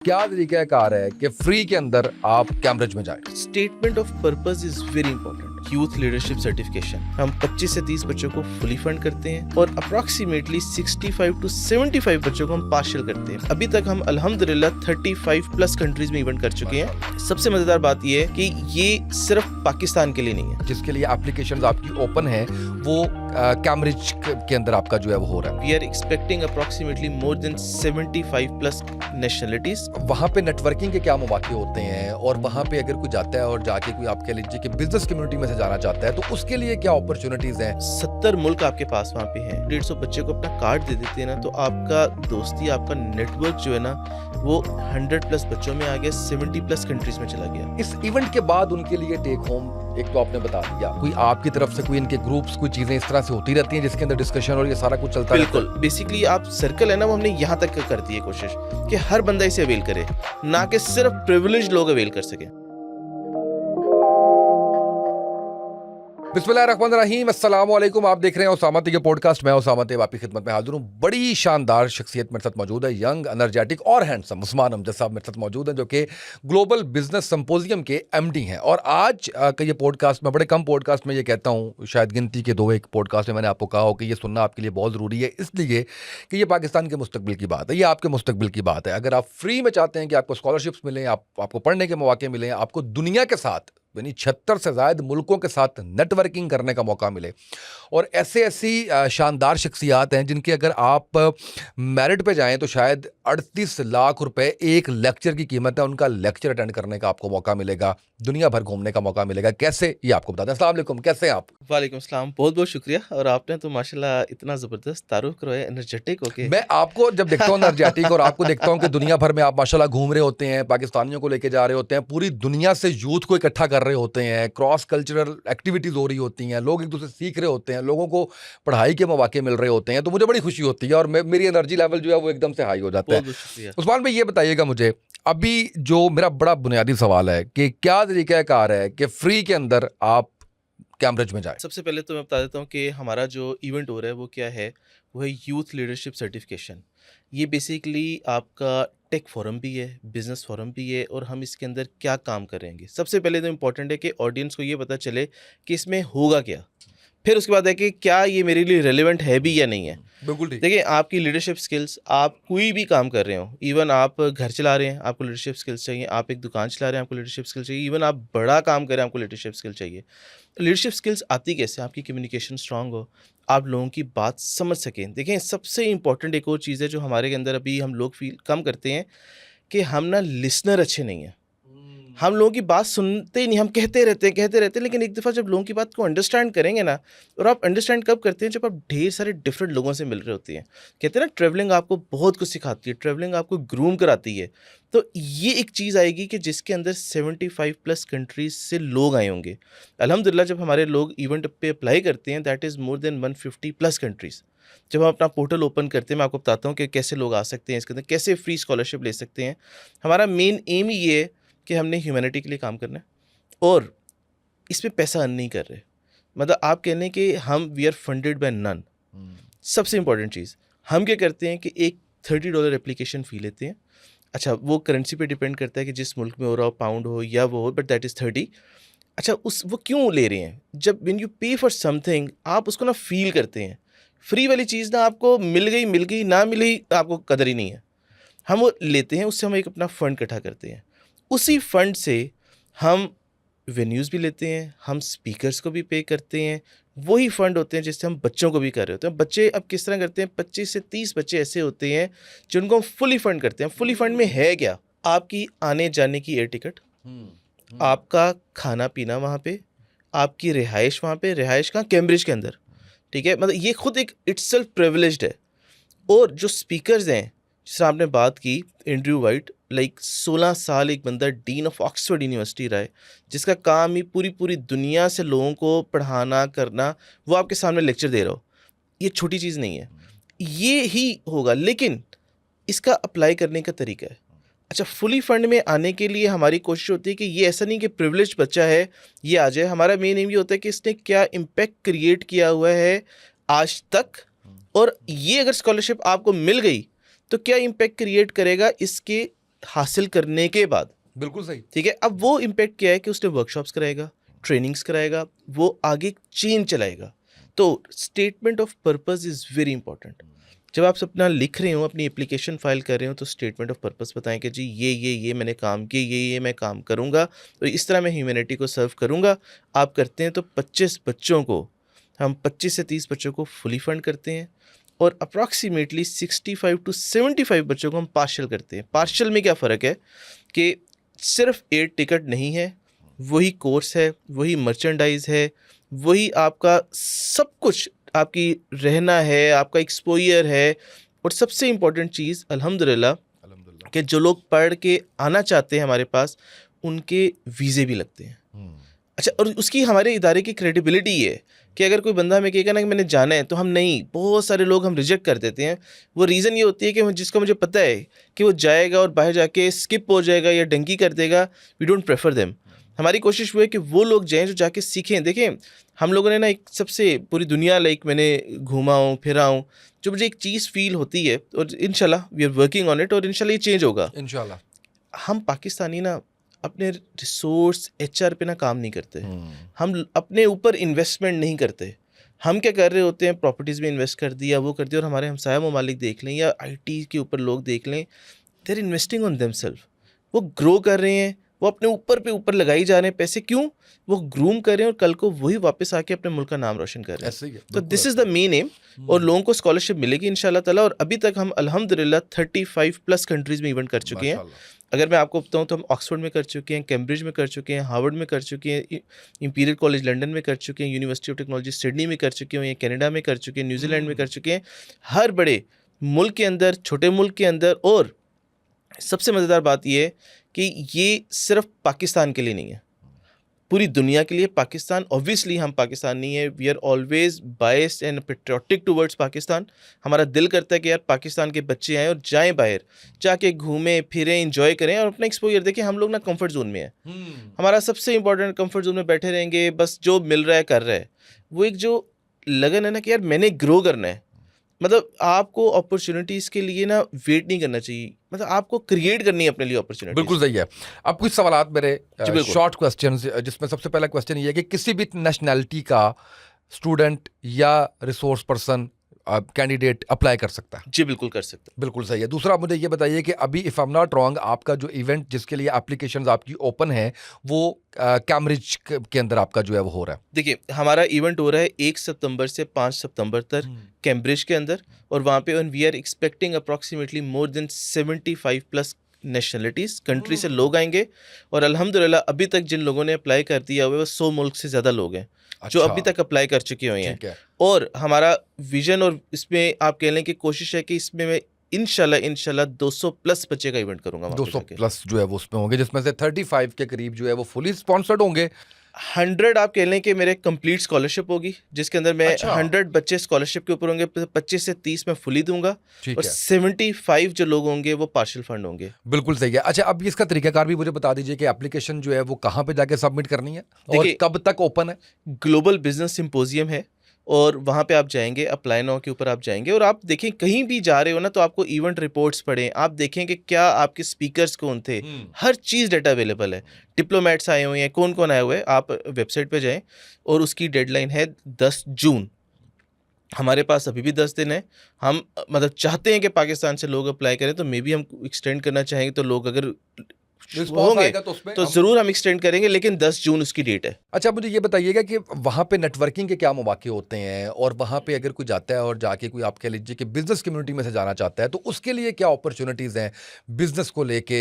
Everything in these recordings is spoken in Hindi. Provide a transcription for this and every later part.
क्या तरीका कार है कि फ्री के अंदर आप कैम्ब्रिज में जाएं? Statement of purpose is very important. Youth leadership certification हम 25 से 30 बच्चों को फुली फंड करते हैं और अप्रोक्सीमेटली 65 टू 75 बच्चों को हम पार्शियल करते हैं। अभी तक हम अल्हम्दुलिल्लाह 35 प्लस कंट्रीज में इवेंट कर चुके हैं। सबसे मजेदार बात यह है कि ये सिर्फ पाकिस्तान के लिए नहीं है। जिसके लिए एप्लीकेशंस आपकी ओपन है वो कैम्ब्रिज के अंदर आपका जो है वो हो रहा है। We are expecting approximately more than 75 plus nationalities. वहाँ पे नेटवर्किंग के क्या मौके होते हैं और वहाँ पे अगर कोई जाता है और जाके कोई आप कह लीजिए कि बिजनेस कम्युनिटी में से जाना चाहता है तो उसके लिए क्या अपॉर्चुनिटीज हैं? 70 मुल्क आपके पास वहाँ पे हैं। 150 बच्चे को अपना कार्ड दे देते हैं ना, तो आपका दोस्ती, आपका नेटवर्क जो है ना वो 100 प्लस बच्चों में आ गया, 70 प्लस कंट्रीज में चला गया। इस इवेंट के बाद उनके लिए टेक होम एक तो आपने बता दिया, कोई आपकी तरफ से कोई इनके ग्रुप्स कोई चीजें इस तरह से होती रहती हैं जिसके अंदर डिस्कशन और ये सारा कुछ चलता है? बिल्कुल। बेसिकली आप सर्कल है ना वो हमने यहाँ तक कर दी है कोशिश कि हर बंदा इसे अवेल करे, ना कि सिर्फ प्रिविलेज लोग अवेल कर सके। बिस्मिल्लाहिर्रहमानिर्रहीम, अस्सलाम वालेकुम। आप देख रहे हैं उसामा के पॉडकास्ट। मैं उसामा आपकी खिदमत में हाजिर हूँ। बड़ी शानदार शख्सियत मेरे साथ मौजूद है, यंग, एनर्जेटिक और हैंडसम उस्मान अमजद साहब मेरे साथ मौजूद हैं जो कि ग्लोबल बिजनेस सिंपोजियम के एमडी हैं। और आज का ये पॉडकास्ट मैं बड़े कम पॉडकास्ट में ये कहता हूँ, शायद गिनती के 2-1 पॉडकास्ट में मैंने आपको कहा हो कि ये सुनना आपके लिए बहुत ज़रूरी है, इसलिए कि ये पाकिस्तान के मुस्तकबिल की बात है, ये आपके मुस्तकबिल की बात है। अगर आप फ्री में चाहते हैं कि आपको स्कॉलरशिप्स मिलें, आपको पढ़ने के मौके मिलें, आपको दुनिया के साथ यानी 76 से ज़ायद मुल्कों के साथ नेटवर्किंग करने का मौका मिले, और ऐसी शानदार शख्सियात हैं जिनके अगर आप मेरिट पे जाएं तो शायद 38 लाख रुपए एक लेक्चर की कीमत है, उनका लेक्चर अटेंड करने का आपको मौका मिलेगा, दुनिया भर घूमने का मौका मिलेगा। कैसे, ये आपको बताते हैं। अस्सलाम वालेकुम, कैसे हैं आप? वालेकुम सलाम, बहुत बहुत शुक्रिया। और आपने तो माशाल्लाह इतना ज़बरदस्त तारुफ करवाया, एनर्जेटिक होके। मैं आपको जब देखता हूँ एनर्जेटिक और आपको देखता हूँ कि दुनिया भर में आप माशाल्लाह घूम रहे होते हैं, पाकिस्तानियों को लेके जा रहे होते हैं, पूरी दुनिया से यूथ को इकट्ठा कर रहे होते हैं, क्रॉस कल्चरल एक्टिविटीज़ हो रही होती हैं, लोग एक दूसरे से सीख रहे होते हैं, लोगों को पढ़ाई के मौके मिल रहे होते हैं, तो मुझे बड़ी खुशी होती है और मेरी एनर्जी लेवल जो है वो एकदम से हाई हो जाता है। बहुत बहुत शुक्रिया। उस्मान भाई, ये बताइएगा मुझे, अभी जो मेरा बड़ा बुनियादी सवाल है कि क्या तरीका कार है कि फ्री के अंदर आप कैम्ब्रिज में जाए? सबसे पहले तो मैं बता देता हूँ कि हमारा जो इवेंट हो रहा है वो क्या है, वो है यूथ लीडरशिप सर्टिफिकेशन। ये बेसिकली आपका टेक फोरम भी है, बिजनेस फोरम भी है, और हम इसके अंदर क्या काम करेंगे। सबसे पहले तो इम्पोर्टेंट है कि ऑडियंस को ये पता चले कि इसमें होगा क्या। फिर उसके बाद है कि क्या ये मेरे लिए रेलेवेंट है भी या नहीं है। बिल्कुल ठीक। देखिए, आपकी लीडरशिप स्किल्स, आप कोई भी काम कर रहे हो, इवन आप घर चला रहे हैं आपको लीडरशिप स्किल्स चाहिए, आप एक दुकान चला रहे हैं आपको लीडरशिप स्किल्स चाहिए, इवन आप बड़ा काम कर रहे हैं आपको लीडरशिप स्किल चाहिए। लीडरशिप स्किल्स आती कैसे? आपकी कम्युनिकेशन स्ट्रांग हो, आप लोगों की बात समझ सकें। देखें, सबसे इंपॉर्टेंट एक और चीज़ है जो हमारे के अंदर अभी हम लोग फील कम करते हैं कि हम ना लिसनर अच्छे नहीं हैं। हम लोगों की बात सुनते ही नहीं, हम कहते रहते हैं, लेकिन एक दफ़ा जब लोगों की बात को अंडरस्टैंड करेंगे ना, और आप अंडरस्टैंड कब करते हैं? जब आप ढेर सारे डिफरेंट लोगों से मिल रहे होते हैं। कहते हैं ना, ट्रैवलिंग आपको बहुत कुछ सिखाती है, ट्रैवलिंग आपको ग्रूम कराती है। तो ये एक चीज़ आएगी कि जिसके अंदर 75 प्लस कंट्रीज से लोग आए होंगे। अल्हम्दुलिल्लाह जब हमारे लोग इवेंट पे अप्लाई करते हैं, that is more than 150 plus countries. जब हम अपना पोर्टल ओपन करते हैं, मैं आपको बताता हूँ कि कैसे लोग आ सकते हैं इसके अंदर, कैसे फ्री स्कॉलरशिप ले सकते हैं। हमारा मेन एम ही ये है कि हमने ह्यूमैनिटी के लिए काम करना है और इसमें पैसा अर्न नहीं कर रहे। मतलब आप कह लें कि हम we are funded by none. सबसे इंपॉर्टेंट चीज़, हम क्या करते हैं कि एक $30 एप्लीकेशन फ़ी लेते हैं। अच्छा, वो करेंसी पे डिपेंड करता है कि जिस मुल्क में हो रहा हो, पाउंड हो या वो हो, बट दैट इज़ 30। अच्छा, वो क्यों ले रहे हैं? जब व्हेन यू पे फॉर समथिंग, आप उसको ना फील करते हैं। फ्री वाली चीज़ ना आपको मिल गई, ना मिली आपको कदर ही नहीं है। हम वो लेते हैं, उससे हम एक अपना फ़ंड इकट्ठा करते हैं। उसी फंड से हम वेन्यूज़ भी लेते हैं, हम स्पीकर्स को भी पे करते हैं। वही फंड होते हैं जिससे हम बच्चों को भी कर रहे होते हैं। बच्चे अब किस तरह करते हैं, 25 से 30 बच्चे ऐसे होते हैं जिनको हम फुली फंड करते हैं। फुली फंड में है क्या? आपकी आने जाने की एयर टिकट, आपका खाना पीना वहाँ पे, आपकी रिहाइश वहाँ पे, रिहाइश कहाँ? कैम्ब्रिज के अंदर। ठीक है, मतलब ये खुद एक इट्सेल्फ प्रिविलेज्ड है। और जो स्पीकर्स हैं, जिससे आपने बात की, एंड्रयू वाइट, लाइक 16 साल एक बंदा डीन ऑफ ऑक्सफोर्ड यूनिवर्सिटी रहा है, जिसका काम ही पूरी दुनिया से लोगों को पढ़ाना करना, वो आपके सामने लेक्चर दे रहा हो। ये छोटी चीज़ नहीं है, ये ही होगा। लेकिन इसका अप्लाई करने का तरीका है। अच्छा, फुली फंड में आने के लिए हमारी कोशिश होती है कि ये ऐसा नहीं कि प्रिविलेज्ड बच्चा है ये आ जाए। हमारा मेन एम ये होता है कि इसने क्या इम्पैक्ट क्रिएट किया हुआ है आज तक, और ये अगर स्कॉलरशिप आपको मिल गई तो क्या इम्पैक्ट क्रिएट करेगा इसके हासिल करने के बाद, बिल्कुल सही। ठीक है, अब वो इम्पैक्ट क्या है कि उसने वर्कशॉप्स कराएगा, ट्रेनिंग्स कराएगा, वो आगे चेन चलाएगा। तो statement of purpose is very important. जब आप अपना लिख रहे हो, अपनी एप्लीकेशन फाइल कर रहे हो, तो स्टेटमेंट ऑफ पर्पस बताएं कि जी ये मैंने काम किए, ये मैं काम करूँगा, तो इस तरह मैं ह्यूमैनिटी को सर्व करूँगा। आप करते हैं तो 25 बच्चों को, हम 25 से 30 बच्चों को फुली फंड करते हैं और अप्रॉक्सीमेटली 65 टू 75 बच्चों को हम पार्शल करते हैं। पार्शल में क्या फ़र्क है कि सिर्फ एयर टिकट नहीं है, वही कोर्स है, वही मर्चेंडाइज है, वही आपका सब कुछ, आपकी रहना है, आपका एक्सपोजर है, और सबसे इम्पोर्टेंट चीज़ अल्हम्दुलिल्लाह अल्हम्दुलिल्लाह। कि जो लोग पढ़ के आना चाहते हैं हमारे पास, उनके वीज़े भी लगते हैं। अच्छा, और उसकी हमारे इदारे की क्रेडिबिलिटी ये है कि अगर कोई बंदा हमें कहेगा ना कि मैंने जाना है, तो हम नहीं, बहुत सारे लोग हम रिजेक्ट कर देते हैं। वो रीज़न ये होती है कि जिसका मुझे पता है कि वो जाएगा और बाहर जाके स्किप हो जाएगा या डंकी कर देगा, वी डोंट प्रेफर देम। हमारी कोशिश वो है कि वो लोग जाएँ जो जाके सीखें। देखें, हम लोगों ने ना एक सबसे पूरी दुनिया लाइक मैंने घूमा हूँ, फिरा हूँ, जो मुझे एक चीज़ फ़ील होती है, और इंशाल्लाह we are working on it, और इंशाल्लाह ये चेंज होगा। इंशाल्लाह। हम पाकिस्तानी ना अपने रिसोर्स एचआर पे ना काम नहीं करते, हम अपने ऊपर इन्वेस्टमेंट नहीं करते। हम क्या कर रहे होते हैं, प्रॉपर्टीज़ में इन्वेस्ट कर दिया, वो कर दिया, और हमारे हमसाया ममालिक देख लें या आईटी के ऊपर लोग देख लें, they are investing on themselves. वो ग्रो कर रहे हैं, वो अपने ऊपर पे ऊपर लगाई जा रहे हैं पैसे। क्यों? वो ग्रूम कर रहे हैं और कल को वही वापस आके अपने मुल्क का नाम रोशन कर रहे हैं। ऐसे ही है, तो बिल्कुल this is the main M, और लोगों को स्कॉलरशिप मिलेगी इंशाल्लाह ताला। और अभी तक हम अल्हम्दुलिल्लाह 35 प्लस कंट्रीज़ में इवेंट कर चुके हैं। माशाल्लाह। अगर मैं आपको बताऊं तो हम ऑक्सफोर्ड में कर चुके हैं, कैम्ब्रिज में कर चुके हैं, हार्वर्ड में कर चुके हैं, इंपीरियल कॉलेज लंदन में कर चुके हैं, यूनिवर्सिटी ऑफ टेक्नोलॉजी सिडनी में कर चुके हैं, कनाडा में कर चुके हैं, न्यूजीलैंड में कर चुके हैं। हर बड़े मुल्क के अंदर, छोटे मुल्क के अंदर। और सबसे मज़ेदार बात यह है कि ये सिर्फ पाकिस्तान के लिए नहीं है, पूरी दुनिया के लिए। पाकिस्तान, ऑब्वियसली हम पाकिस्तान नहीं है, we are always biased and patriotic towards Pakistan. हमारा दिल करता है कि यार पाकिस्तान के बच्चे आएँ और जाएं बाहर, जाके घूमें फिरें, एंजॉय करें और अपना एक्सपोजर देखें। हम लोग ना कंफर्ट जोन में है, हमारा सबसे इंपॉर्टेंट कंफर्ट जोन में बैठे रहेंगे, बस जो मिल रहा है कर रहा है। वो एक जो लगन है ना कि यार मैंने ग्रो करना है, मतलब आपको अपॉर्चुनिटीज़ के लिए ना वेट नहीं करना चाहिए, मतलब आपको क्रिएट करनी है अपने लिए अपॉर्चुनिटीज़। बिल्कुल सही है। अब कुछ सवालात मेरे जी, बिल्कुल। शॉर्ट क्वेश्चंस, जिसमें सबसे पहला क्वेश्चन ये है कि किसी भी नेशनैलिटी का स्टूडेंट या रिसोर्स पर्सन कैंडिडेट अप्लाई कर सकता है? जी, बिल्कुल कर सकते हैं। बिल्कुल सही है। दूसरा आप मुझे ये बताइए कि अभी if I am not wrong, आपका जो इवेंट जिसके लिए एप्लीकेशंस आपकी ओपन है, वो कैम्ब्रिज के अंदर आपका जो है वो हो रहा है? देखिए, हमारा इवेंट हो रहा है 1 सितंबर से 5 सितंबर तक कैम्ब्रिज के अंदर, और वहाँ पे we are expecting approximately more than 75 plus nationalities country से लोग आएंगे। और अल्हम्दुलिल्लाह अभी तक जिन लोगों ने अप्लाई कर दिया हुआ है वो 100 मुल्क से ज़्यादा लोग हैं जो अच्छा, अभी तक अप्लाई कर चुके हुए हैं। ठीक है। और हमारा विजन, और इसमें आप कह लें कि कोशिश है कि इसमें मैं इंशाल्लाह 200 प्लस बच्चे का इवेंट करूँगा वहाँ पे 200 जाके। प्लस जो है वो उसमें होंगे, जिसमें से 35 के करीब जो है वो फुली स्पॉन्सर्ड होंगे। 100 आप कह लें कि मेरे कंप्लीट स्कॉलरशिप होगी, जिसके अंदर मैं अच्छा। 100 बच्चे स्कॉलरशिप के ऊपर होंगे, 25 से 30 मैं फुली दूंगा, ठीक और है, 75 जो लोग होंगे वो पार्शियल फंड होंगे। बिल्कुल सही है। अच्छा, अब इसका तरीकाकार भी मुझे बता दीजिए कि एप्लीकेशन जो है वो कहाँ पे जाके सबमिट करनी है और देखिए, कब तक ओपन है? ग्लोबल बिजनेस सिंपोजियम है, और वहाँ पे आप जाएंगे, अप्लाई नाउ के ऊपर आप जाएंगे, और आप देखें कहीं भी जा रहे हो ना तो आपको इवेंट रिपोर्ट्स पढ़ें, आप देखें कि क्या आपके स्पीकर्स कौन थे, हर चीज़ डेटा अवेलेबल है। डिप्लोमेट्स आए हुए हैं, कौन कौन आए हुए हैं, आप वेबसाइट पे जाएं, और उसकी डेडलाइन है 10 जून। हमारे पास अभी भी 10 दिन है। हम मतलब चाहते हैं कि पाकिस्तान से लोग अप्लाई करें, तो मे बी हम एक्सटेंड करना चाहेंगे, तो लोग अगर रिस्पॉन्स होंगे आएगा तो उसमें तो ज़रूर हम एक्सटेंड करेंगे, लेकिन 10 जून उसकी डेट है। अच्छा, मुझे ये बताइएगा कि वहाँ पे नेटवर्किंग के क्या मौके होते हैं, और वहाँ पे अगर कोई जाता है और जाके कोई आप कह लीजिए कि बिजनेस कम्युनिटी में से जाना चाहता है, तो उसके लिए क्या अपॉर्चुनिटीज़ हैं बिजनेस को लेके?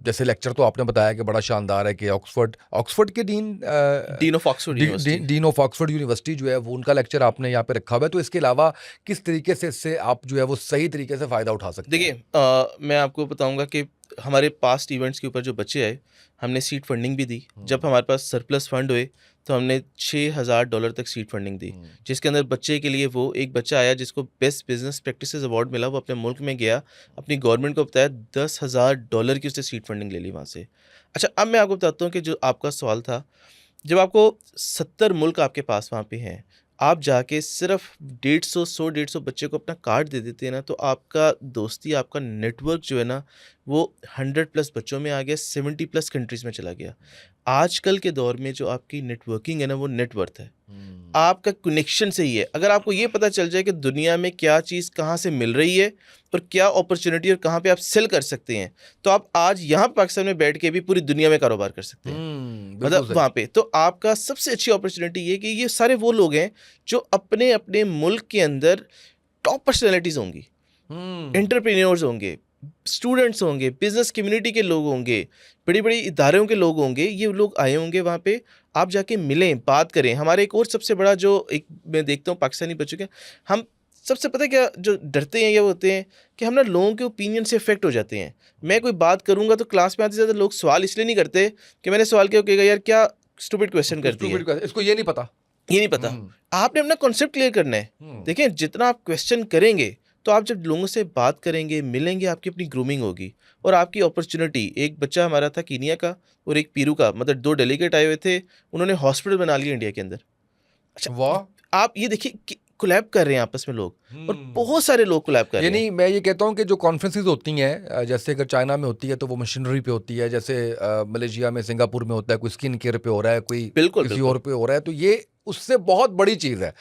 जैसे लेक्चर तो आपने बताया कि बड़ा शानदार है कि ऑक्सफोर्ड के dean of Oxford university, dean of Oxford university जो है वो उनका लेक्चर आपने यहाँ पे रखा हुआ है। तो इसके अलावा किस तरीके से इससे आप जो है वो सही तरीके से फ़ायदा उठा सकते हैं? देखिए, मैं आपको बताऊंगा कि हमारे पास्ट इवेंट्स के ऊपर जो बच्चे आए, हमने सीड फंडिंग भी दी। जब हमारे पास सरप्लस फंड हुए तो हमने $6,000 तक सीड फंडिंग दी, जिसके अंदर बच्चे के लिए वो एक बच्चा आया जिसको बेस्ट बिजनेस प्रैक्टिसेस अवार्ड मिला, वो अपने मुल्क में गया, अपनी गवर्नमेंट को बताया, $10,000 की उसने सीड फंडिंग ले ली वहाँ से। अच्छा, अब मैं आपको बताता हूँ कि जो आपका सवाल था, जब आपको 70 मुल्क आपके पास वहाँ पे हैं, आप जाके सिर्फ 150 बच्चे को अपना कार्ड दे देते हैं ना, तो आपका दोस्ती, आपका नेटवर्क जो है ना, वो 100+ बच्चों में आ गया, 70+ कंट्रीज़ में चला गया। आजकल के दौर में जो आपकी नेटवर्किंग है ना, वो नेट वर्थ है। आपका कनेक्शन से ही है। अगर आपको ये पता चल जाए कि दुनिया में क्या चीज़ कहाँ से मिल रही है और क्या अपॉर्चुनिटी और कहाँ पे आप सेल कर सकते हैं, तो आप आज यहाँ पाकिस्तान में बैठ के भी पूरी दुनिया में कारोबार कर सकते हैं। बिल्कुल मतलब सही। वहाँ पे तो आपका सबसे अच्छी अपॉर्चुनिटी ये कि ये सारे वो लोग हैं जो अपने अपने मुल्क के अंदर टॉप पर्सनैलिटीज़ होंगी, एंटरप्रेन्योर्स होंगे, स्टूडेंट्स होंगे, बिजनेस कम्युनिटी के लोग होंगे, बड़ी-बड़ी इदारों के लोग होंगे, ये लोग आए होंगे वहाँ पे, आप जाके मिलें, बात करें। हमारे एक और सबसे बड़ा जो एक मैं देखता हूँ पाकिस्तानी बच्चों के, हम सबसे पता है क्या जो डरते हैं, ये होते हैं कि हम ना लोगों के ओपिनियन से इफेक्ट हो जाते हैं। मैं कोई बात करूँगा तो क्लास में आते ज़्यादा लोग सवाल इसलिए नहीं करते कि मैंने सवाल किया, कहेगा यार क्या स्टूपिड क्वेश्चन कर दिया, इसको ये नहीं पता। ये नहीं पता। आपने अपना कॉन्सेप्ट क्लियर करना है। देखिए जितना आप क्वेश्चन करेंगे, तो आप जब लोगों से बात करेंगे, मिलेंगे, आपकी अपनी ग्रूमिंग होगी और आपकी अपॉर्चुनिटी। एक बच्चा हमारा था कीनिया का और एक पीरू का, मतलब 2 डेलीगेट आए हुए थे, उन्होंने हॉस्पिटल बना लिया इंडिया के अंदर। अच्छा, वाह! आप ये देखिए कि कोलैब कर रहे हैं आपस में लोग और बहुत सारे लोग कोलैब कर रहे हैं। यानी मैं ये कहता हूँ कि जो कॉन्फ्रेंसेस होती हैं, जैसे अगर चाइना में होती है तो वो मशीनरी पे होती है, जैसे मलेशिया में, सिंगापुर में होता है, कोई स्किन केयर पे हो रहा है, कोई बिल्कुल, किसी बिल्कुल। और पे हो रहा है, तो ये उससे बहुत बड़ी चीज़ है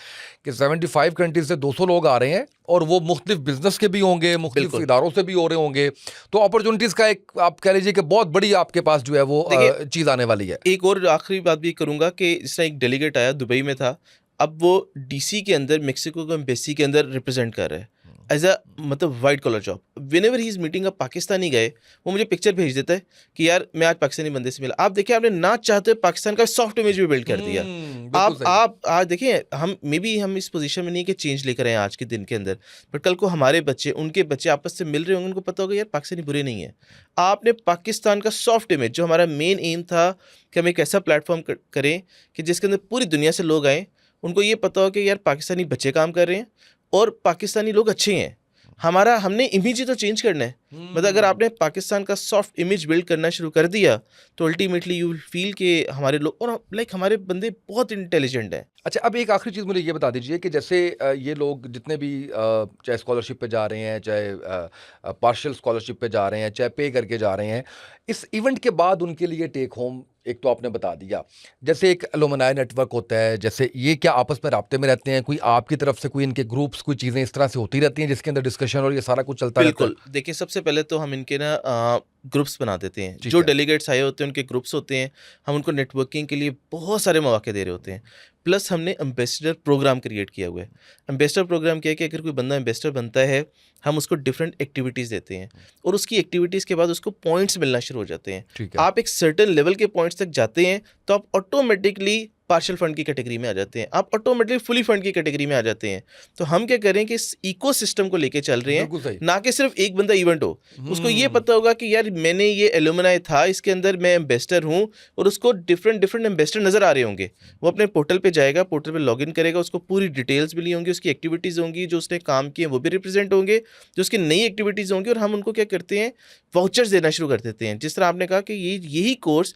कि 75 कंट्रीज से 200 लोग आ रहे हैं और वो मुख्तलिफ बिजनेस के भी होंगे, मुख्तलिफ बिल्कुल। इदारों से भी हो रहे होंगे, तो अपॉर्चुनिटीज़ का एक आप कह लीजिए कि बहुत बड़ी आपके पास जो है वो देखिए, चीज़ आने वाली है। एक और आखिरी बात भी करूँगा कि जिस तरह एक डेलीगेट आया, दुबई में था, अब वो डीसी के अंदर मेक्सिको के एम्बेसी के अंदर रिप्रेजेंट कर रहा है एज अ मतलब white collar job. Whenever he is meeting a Pakistani guy, वो मुझे पिक्चर भेज देता है कि यार मैं आज पाकिस्तानी बंदे से मिला। आप देखिए, आपने ना चाहते हुए पाकिस्तान का सॉफ्ट इमेज भी बिल्ड कर दिया। बिल्कुल सही। आप आज देखिए, हम मे बी हम इस पोजीशन में नहीं कि चेंज लेकर आए आज के दिन के अंदर, बट कल को हमारे बच्चे, उनके बच्चे आपस से मिल रहे होंगे, उनको पता होगा यार पाकिस्तानी बुरे नहीं है। आपने पाकिस्तान का सॉफ्ट इमेज, जो हमारा मेन एम था कि हम एक ऐसा प्लेटफॉर्म करें कि जिसके अंदर पूरी दुनिया से लोग आएँ, उनको ये पता हो कि यार पाकिस्तानी बच्चे काम कर रहे हैं और पाकिस्तानी लोग अच्छे हैं। हमारा हमने इमेज ही तो चेंज करना है। मतलब अगर आपने पाकिस्तान का सॉफ्ट इमेज बिल्ड करना शुरू कर दिया, तो अल्टीमेटली यू विल फील कि हमारे लोग और लाइक हमारे बंदे बहुत इंटेलिजेंट हैं। अच्छा, अब एक आखिरी चीज़ मुझे ये बता दीजिए कि जैसे ये लोग जितने भी चाहे स्कॉलरशिप पे जा रहे हैं, चाहे पार्शियल स्कॉलरशिप पे जा रहे हैं, चाहे पे करके जा रहे हैं, इस इवेंट के बाद उनके लिए टेक होम एक तो आपने बता दिया। जैसे एक एलुमनाई नेटवर्क होता है, जैसे ये क्या आपस में राब्ते में रहते हैं? कोई आपकी तरफ से कोई इनके ग्रुप्स, कोई चीज़ें इस तरह से होती रहती हैं जिसके अंदर डिस्कशन और ये सारा कुछ चलता रहता है? बिल्कुल, देखिए सबसे पहले तो हम इनके ना ग्रुप्स बना देते हैं। ठीक जो है। डेलीगेट्स आए होते हैं उनके ग्रुप्स होते हैं। हम उनको नेटवर्किंग के लिए बहुत सारे मौके दे रहे होते हैं। प्लस हमने एम्बेसडर प्रोग्राम क्रिएट किया हुआ है। एम्बेसडर प्रोग्राम क्या है कि अगर कोई बंदा एम्बेसडर बनता है, हम उसको डिफरेंट एक्टिविटीज़ देते हैं और उसकी एक्टिविटीज़ के बाद उसको पॉइंट्स मिलना शुरू हो जाते हैं। ठीक है। आप एक सर्टेन लेवल के पॉइंट्स तक जाते हैं, तो आप ऑटोमेटिकली पार्शियल फंड की कैटेगरी में आ जाते हैं। आप ऑटोमेटिकली फुली फंड की कैटेगरी में आ जाते हैं। तो हम क्या करें कि इस इकोसिस्टम को लेके चल रहे हैं, बिल्कुल सही। ना कि सिर्फ एक बंदा इवेंट हो। उसको ये पता होगा कि यार मैंने ये एलुमनाई था, इसके अंदर मैं एम्बेसडर हूँ और उसको डिफरेंट एम्बेसडर नज़र आ रहे होंगे। वो अपने पोर्टल पे जाएगा, पोर्टल पे लॉगिन करेगा, उसको पूरी डिटेल्स मिली होंगी, उसकी एक्टिविटीज़ होंगी, जो उसने काम किए वो भी रिप्रेजेंट होंगे, जो उसकी नई एक्टिविटीज़ होंगी, और हम उनको क्या करते हैं, वाउचर्स देना शुरू कर देते हैं। जिस तरह आपने कहा कि यही कोर्स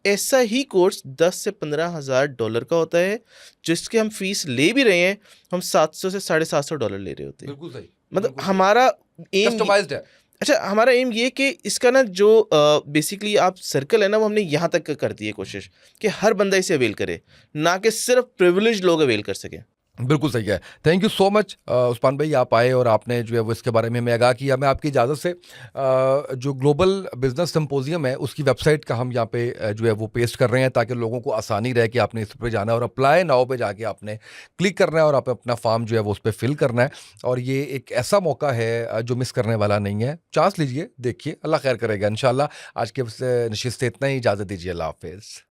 ऐसा ही कोर्स 10 से 15 हज़ार डॉलर का होता है, जिसके हम फीस ले भी रहे हैं, हम 700 से $750 ले रहे होते हैं। बिल्कुल सही। मतलब हमारा एम कस्टमाइज्ड है। अच्छा, हमारा एम ये कि इसका ना जो बेसिकली आप सर्कल है ना, वो हमने यहाँ तक कर दी है कोशिश कि हर बंदा इसे अवेल करे, ना कि सिर्फ प्रिविलेज लोग अवेल कर सकें। बिल्कुल सही है। Thank you so much Usman भाई, आप आए और आपने जो है वो इसके बारे में हमें आगाह किया। मैं आपकी इजाज़त से जो ग्लोबल बिजनेस सिंपोजियम है उसकी वेबसाइट का हम यहाँ पे जो है वो पेस्ट कर रहे हैं, ताकि लोगों को आसानी रहे कि आपने इस पर जाना है और अप्लाई नाउ पे जाके आपने क्लिक करना है और आप अपना फॉर्म जो है वो उस पर फिल करना है। और ये एक ऐसा मौका है जो मिस करने वाला नहीं है। चांस लीजिए, देखिए, अल्लाह खैर करेगा इंशाल्लाह। आज के नशिस्त से इतना ही, इजाज़त दीजिए, अल्लाह हाफिज़।